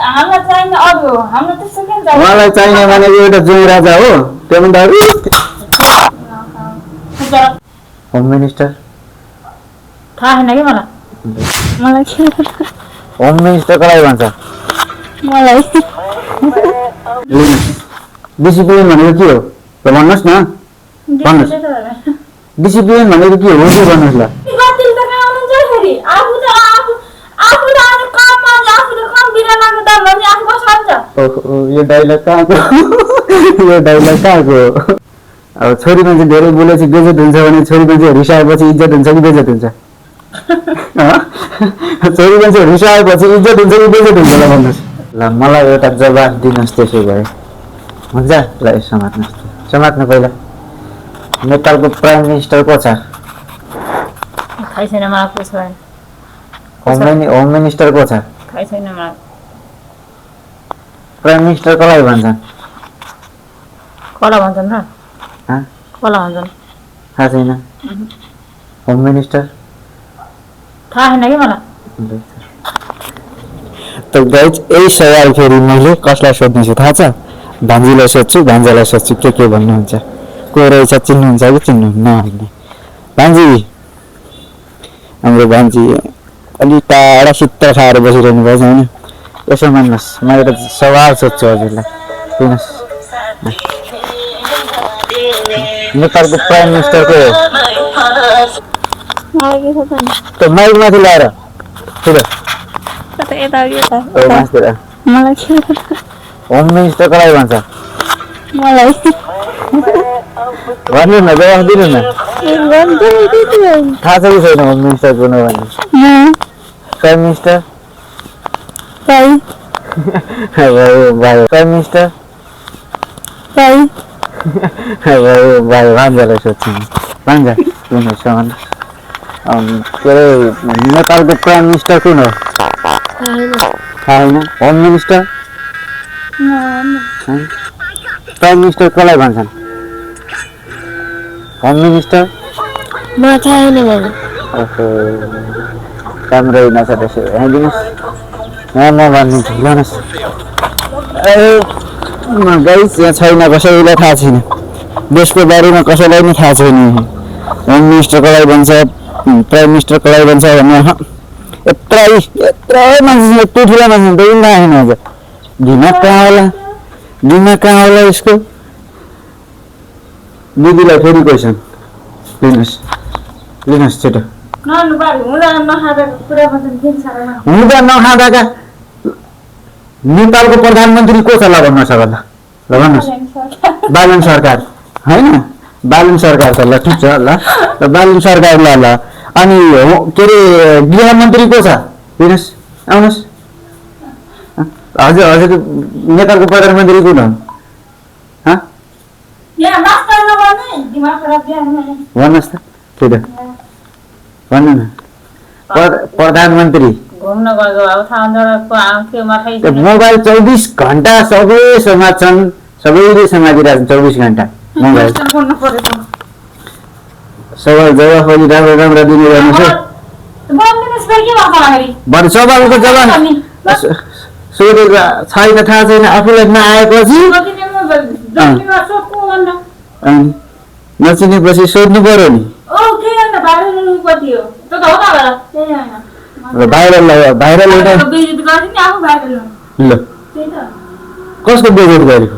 हामीलाई चाहिने अरू हो हामीलाई त्यस्तो के चाहिन्छ मलाई चाहिने भनेको एउटा जुङ राजा हो त्योभन्दा अरू होम मिनिस्टर थाहा छैन कि मलाई मलाई के होम मिनिस्टर कसलाई भन्छ मलाई डिसिप्लिन भनेको के हो त भन्नुहोस् न भन्नुहोस् डिसिप्लिन भनेको के हो के भन्नुहोस् ल गतिले त काउनुहुन्छ फेरि आफू त आफू त आज काममा आफू त काम बिरानको दाम भने आफू बसाल्छ ओहो यो डायलग कहाँको अब छोरी मान्छे धेरै बोलेपछि बेइज्जत हुन्छ भने छोरी मान्छे रिसाएपछि इज्जत हुन्छ कि बेइज्जत हुन्छ छोरी मान्छे रिसाएपछि इज्जत हुन्छ कि बेइज्जत हुन्छ ल भन्नुहोस् ल मलाई एउटा जवाफ दिनुहोस् त्यसो भए हुन्छ ल समात्नु पहिला नेपालको प्राइम मिनिस्टर को छ थाहै छैन मलाई पुछ भएन होम मिनिस्टर को छ थाहै छैन मलाई प्राइम मिनिस्टर कसलाई भन्छन् कला भन्छन् र ह कला भन्छन् थाहा छैन होम मिनिस्टर थाहा छैन कि मलाई त गाइज यही सवाल फेरि मैले कसलाई सोध्ने छु थाहा छ भान्जीलाई सोध्छु भान्जालाई सोध्छु के भन्नुहुन्छ को रहेछ चिन्नुहुन्छ कि चिन्नुहुन्न भन्ने भान्जी हाम्रो भान्जी अलि टाढा सित्त खाएर बसिरहनु भएको छ होइन यसो मान्नुहोस् म एउटा सवाल सोध्छु हजुरलाई दिनुहोस् नेपालको प्राइम मिनिस्टर को हो त माइक माथि ल्याएर होम मिनिस्टर कसलाई भन्छ मलाई भन्नु न जवाफ दिनु न थाहा छ कि छैन होम मिनिस्टर को भन्ने प्राइम मिनिस्टर प्राइम मिनिस्टर भान्जालाई सोध्छु भान्जा के अरे नेपालको प्राइम मिनिस्टर कुन हो थाहा छैन होम मिनिस्टर प्राइम मिनिस्टर कसलाई भन्छन् होम मिनिस्टर मलाई थाहा छैन मैले ओहो राम्रो नछ त्यसो आइदिनुहोस् म भनिदिन्छु लानुहोस् गाइस यहाँ छैन कसैलाई थाहा छैन देशको बारेमा कसैलाई नै थाहा छैन होम मिनिस्टर कसलाई भन्छ प्राइम मिनिस्टर कसलाई भन्छ भन्ने यत्रै मान्छे यत्रो ठुलो मान्छे त थाहा छैन अझ दिमाग कहाँ होला यसको दिदीलाई फेरि क्वेसन लिनुहोस् छिटो हुँदा नखाँदाका नेपालको प्रधानमन्त्री को छ ल भन्नुहोस् अब ल भन्नुहोस् बालन सरकार होइन बालन सरकार छ ल ठिक छ ल बालन सरकार ल अनि के अरे गृहमन्त्री को छ दिनुहोस् आउनुहोस् हजुर नेपालको प्रधानमन्त्री कुन हो भन्नुहोस् त छिटो भन्नु न प्रधानमन्त्री मोबाइल 24 घण्टा सबैसँग छन् सबैले समातिरहेछन् 24 घण्टा मोबाइल सवाल जवाफ अलि राम्रो दिने गर्नुहोस् सवालको जवाफ सोधेको छैन थाहा छैन आफूलाई नआएपछि नचिनेपछि सोध्नु पर्यो नि भाइरल ल कसको बेइज्जत गरेको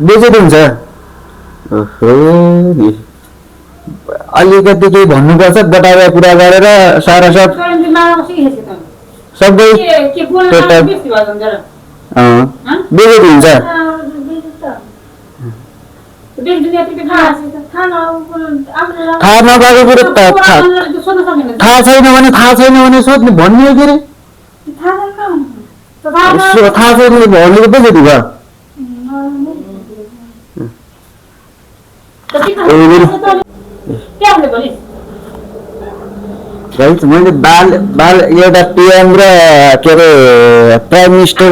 बेइज्जत हुन्छ ओहो नि अलिकति केही भन्नुपर्छ बटाएर कुरा गरेर सारा सब सबै बेइज्जत हुन्छ थाहा नभएको कुरो थाहा छैन भने सोध्नु भन्ने के अरे थाहा छैन भनेको बेइज्जती भयो मैले बाल एउटा पिएम र के अरे प्राइम मिनिस्टर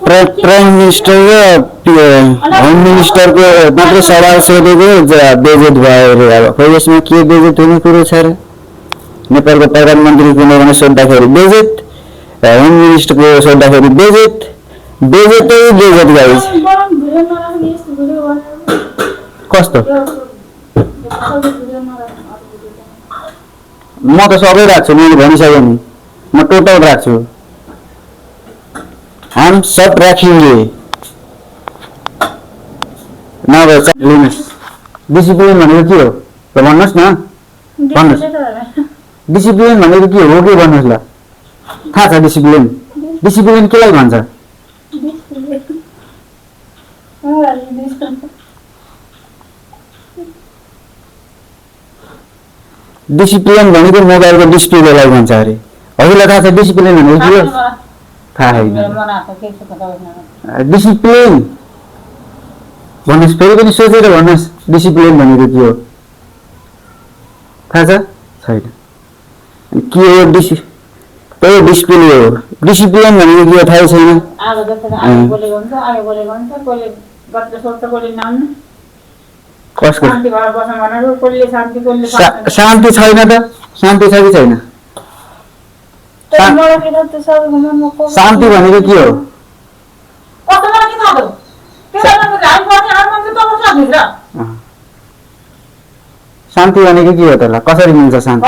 र प्राइम मिनिस्टर र होम मिनिस्टरको मात्रै सवाल सोधेको बेइज्जत भयो अब खोइ यसमा के बेइज्जत हुने कुरो छ र नेपालको प्रधानमन्त्री कुन भने सोद्धाखेरि बेइज्जत होम मिनिस्टरको सोद्धाखेरि बेजेट बेजेटै बेजेट गाइस बरम भिडियो नराख्ने यस्तो भिडियो बनाएर कस्तो सबै भिडियो नराख्ने म त सबै राख्छु मैले भनिसकेँ नि म टोटल राख्छु हम सब राखेंगे नभए लिनुहोस् डिसिप्लिन भनेको के हो त भन्नुहोस् न डिसिप्लिन भनेको के हो के भन्नुहोस् ल थाहा छ डिसिप्लिन डिसिप्लिन केलाई भन्छ डिसिप्लिन भनेको मोबाइलको डिस्प्लेलाई भन्छ अरे हजुरलाई थाहा छ डिसिप्लिन भनेको के हो थाहा छैन डिसिप्लिन भन्नुहोस् फेरि पनि सोचेर भन्नुहोस् डिसिप्लिन भनेको के हो थाहा छ छैन के हो त्यही डिसिप्लिन हो डिसिप्लिन भनेको के हो थाहै छैन कसको शान्ति छैन त शान्ति छ कि छैन शान्ति भनेको के हो शान्ति भनेको के हो त ल कसरी मिल्छ शान्ति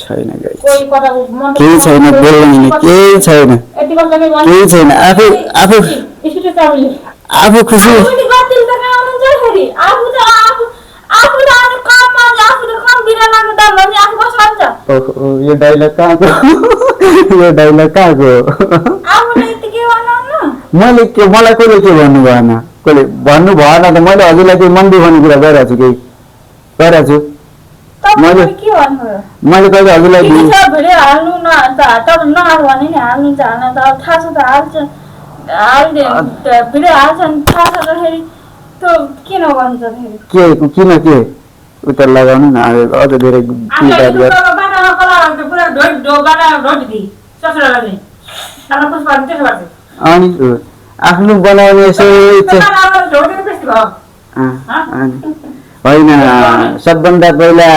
छैन केही छैन बोल्नु केही छैन केही छैन आफू आफू आफू खुसी यो डाइलग कहाँको यो डाइलग कहाँको मैले के मलाई कसले के भन्नु भएन कसले भन्नु भएन त मैले हजुरलाई केही मन दुखाउने कुरा गरिरहेको छु केही गरिरहेको छु मैले कहिले हजुरलाई भिडियो हाल्नु न तपाईँ नहाल्नु भने नि हाल्नु त हाल्नु त अब थाहा छ त हाल्छ हाल्दै भिडियो हाल्छ नि थाहा छ त फेरि त्यो किन भन्छ फेरि के किन के उत्तर लगाउनु न अझ धेरै अनि आफ्नो बनाउने यसो होइन सबभन्दा पहिला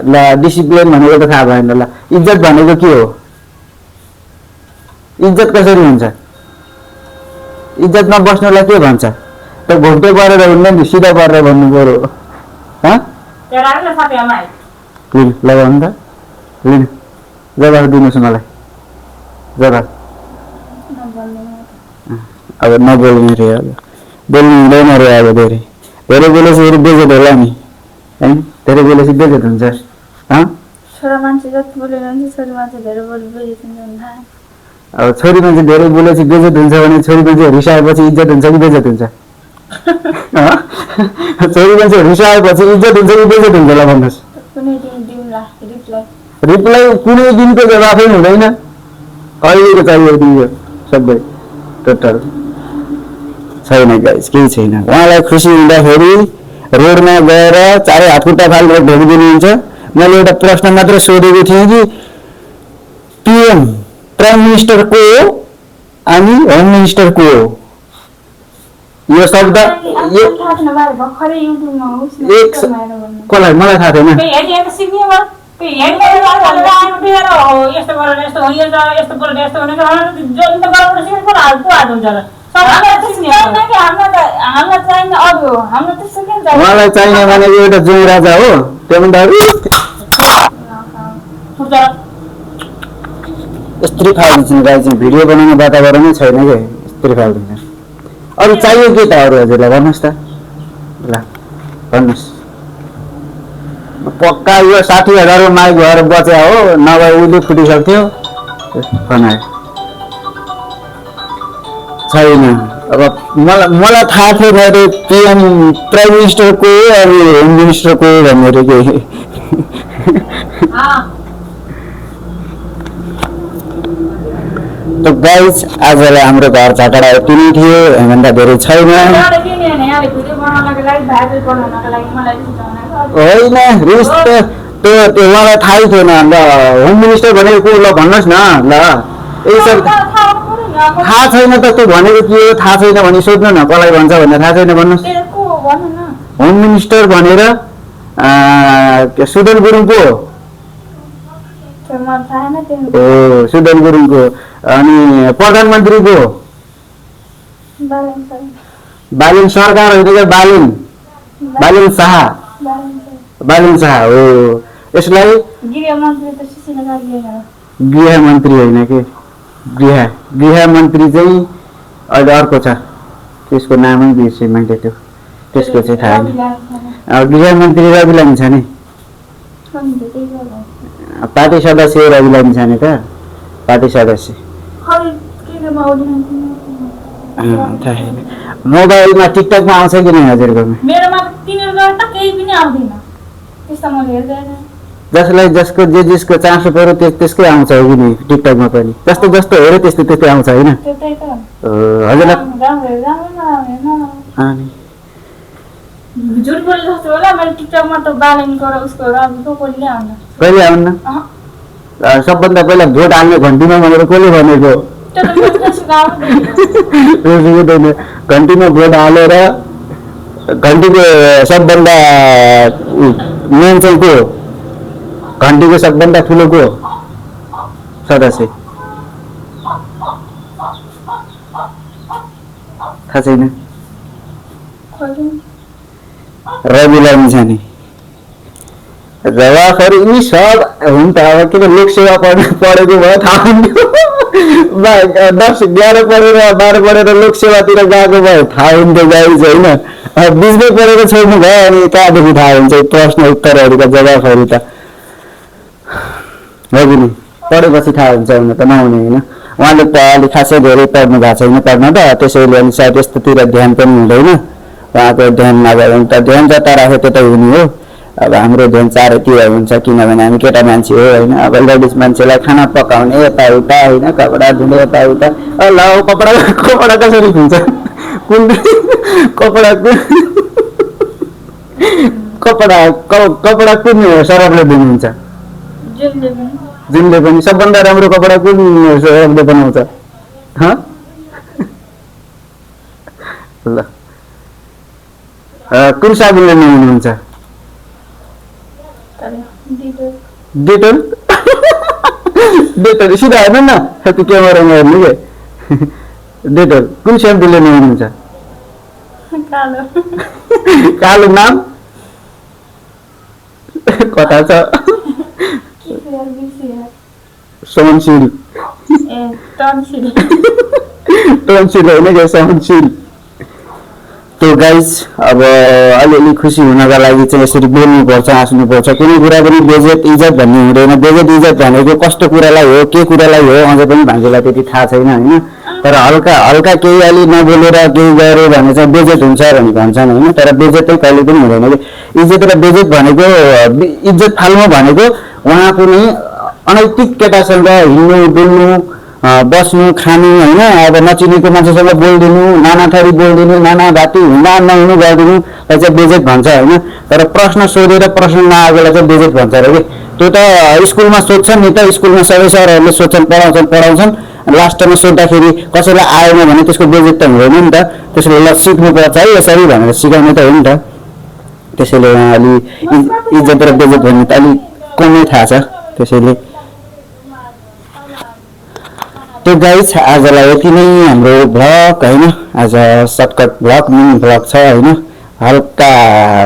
ल डिसिप्लिन भनेको त थाहा भएन ल इज्जत भनेको के हो इज्जत कसरी हुन्छ इज्जतमा बस्नुलाई के भन्छ त घोप्टे परेर हुन्न नि सिधा परेर भन्नु पर्यो लगाउनु त लिनु जवाफ दिनुहोस् मलाई जवाफ अब नबोल्ने रे अब बोल्नु हुँदैन रे अब धेरै धेरै बोलेपछि फेरि बेजेट होला नि होइन धेरै बोलेपछि बेजेट हुन्छ छोरा मान्छे जति बोलेर हुन्छ छोरी मान्छे धेरै बोले बेजेट हुन्छ अब छोरी मान्छे धेरै बोलेपछि बेजेट हुन्छ भने छोरी मान्छे रिसाएपछि इज्जत हुन्छ कि बेजेट हुन्छ छोरी मान्छे रिसाएपछि इज्जत हुन्छ कि बेजेट हुन्छ ल भन्नुहोस् रिप्लाई कुनै दिनको जवाफै हुँदैन अहिलेको चाहियो दियो सबै टोटल छैन गाइस केही छैन उहाँलाई खुसी हुँदाखेरि रोडमा गएर चारै हातखुट्टा फालेर ढोकिदिनुहुन्छ मैले एउटा प्रश्न मात्र सोधेको थिएँ कि पीएम प्राइम मिनिस्टर को हो अनि होम मिनिस्टर को हो यो शब्द कसलाई मलाई थाहा छैन उहाँलाई चाहिने भनेको एउटा जुङ राजा हो त्यो भन्दा स्त्री फालिदिन्छन् गाई चाहिँ भिडियो बनाउने वातावरणै छैन कि स्त्री फालिदिन्छन् अरू चाहियो के त अरू हजुरलाई भन्नुहोस् त ल भन्नुहोस् पक्का यो 60,000 माइक भएर बच्या हो नभए उहिले फुटिसक्थ्यो बनायो छैन अब मलाई थाहा थिएन अरे पीएम प्राइम मिनिस्टर को अनि होम मिनिस्टर को भनेर के त गाइस आजलाई हाम्रो घर झगडा यति नै थियो भन्दा धेरै छैन एउटा के नि हैन यार भिडियो बनाउनको लागि भाइरल बनाउनको लागि मलाई सिकाउनु होइन रिस त त्यो मलाई थाहै थिएन अन्त होम मिनिस्टर भनेको को ल भन्नुहोस् न ल यही सब थाहा छैन त त्यो भनेको के हो थाहा छैन भने सोध्नु न कसलाई भन्छ भनेर थाहा छैन भन्नुहोस् होम मिनिस्टर भनेर सुदन गुरुङको हो सुदन गुरुङको अनि प्रधानमन्त्रीको बालिन सरकार होइन क्या बालिन शाह हो यसलाई गृहमन्त्री होइन कि गृहमन्त्री चाहिँ अहिले अर्को छ त्यसको नामै बिर्सेँ मैले त्यो त्यसको चाहिँ थाहा छैन गृहमन्त्री रवि लामी छ नि पार्टी सदस्य रवि लामी छ नि त पार्टी सदस्य मोबाइलमा टिकटकमा आउँछ कि नै हजुरकोमा मेरोमा तिनीहरुको त केही पनि आउँदैन त्यस्तो म हेर्दैन जसलाई जसको चासो पर्यो त्यसकै आउँछ हो कि नि टिकटकमा पनि जस्तो जस्तो हेऱ्यो त्यस्तै आउँछ होइन हजुरलाई झुट बोले जस्तो होला मैले टिकटकमा त बालेनको र उसको रविको कहिले आउन कहिले आउन सबभन्दा पहिला भोट हाल्ने घन्टीमा भनेर कसले भनेको घन्टीमा भोट हालेर घन्टीको सबभन्दा मेन चाहिँ को घन्टीको सबभन्दा ठुलो को सदस्य थाहा छैन रवि लामी छ नि जवाफहरू यी सब हुन् त अब किन लोकसेवा पढेको भयो थाहा हुन्थ्यो 11 पढेर 12 पढेर लोकसेवातिर गएको भयो थाहा हुन्थ्यो गाइज होइन बिचमै पढेर छोड्नु भयो अनि कहाँदेखि थाहा हुन्छ प्रश्न उत्तरहरूका जवाफहरू त हो कि नि पढेपछि थाहा हुन्छ हुन त नहुने होइन उहाँले अलि खासै धेरै पढ्नु भएको छैन पढ्न त त्यसैले अनि सायद यस्तोतिर ध्यान पनि हुँदैन उहाँको ध्यान नभए भने त ध्यान जता राख्यो त्यतै हुने हो अब हाम्रो ध्यान चारैतिर हुन्छ किनभने हामी केटा मान्छे हो होइन अब लेडिज मान्छेलाई खाना पकाउने यताउता होइन कपडा धुने यताउता ल कपडा कसरी धुन्छ कुन कपडा कुन सरफले धुनुहुन्छ जुनले पनि सबभन्दा राम्रो कपडा कुन सरफले बनाउँछ ल कुन साबुनले नुहाउनुहुन्छ डेटोल डेटोल सिधा हेर्नु न त्यो क्यामेरामा हेर्नु के डेटोल कुन स्याम्पूले नुहाउनुहुन्छ कालो नाम कता छ सोमनसिल टन्सिल होइन क्या सोमनसिल त्यो गाइज अब अलिअलि खुसी हुनका लागि चाहिँ यसरी बोल्नुपर्छ हाँस्नुपर्छ कुनै कुरा पनि बेइज्जत इज्जत भन्ने हुँदैन बेइज्जत इज्जत भनेको कस्तो कुरालाई हो के कुरालाई हो अझै पनि भान्जीलाई त्यति थाहा छैन होइन तर हल्का केही अलि नबोलेर केही गऱ्यो भने चाहिँ बेइज्जत हुन्छ भने भन्छन् होइन तर बेइज्जत चाहिँ कहिले पनि हुँदैन कि इज्जत र बेइज्जत भनेको इज्जत फाल्नु भनेको उहाँ कुनै अनैतिक केटासँग हिँड्नु डुल्नु बस्नु खानु होइन अब नचिनेको मान्छेसँग बोलिदिनु नाना थरी बोलिदिनु नाना भाती हुँदा नहुनु गरिदिनु चाहिँ बेइज्जत भन्छ होइन तर प्रश्न सोधेर प्रश्न नआएकोलाई चाहिँ बेइज्जत भन्छ अरे कि त्यो त स्कुलमा सोध्छन् नि त स्कुलमा सबै सरहरूले सोध्छन् पढाउँछन् लास्टमा सोद्धाखेरि कसैलाई आएन भने त्यसको बेइज्जत त हुँदैन नि त त्यसले ल सिक्नुपर्छ है यसरी भनेर सिकाउने त हो नि त त्यसैले उहाँ अलि इज्जत र बेइज्जत भन्ने त अलिक कमै थाहा छ त्यसैले त्यो गाइज आजलाई यति नै हाम्रो भ्लग होइन आज सर्टकट भ्लग मिनी भ्लग छ होइन हल्का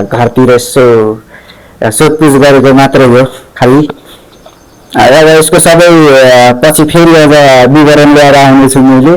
घरतिर यसो सोधपुछ गरेको मात्रै हो खालि अब यसको सबै पछि फेरि अब विवरण ल्याएर आउनेछु मैले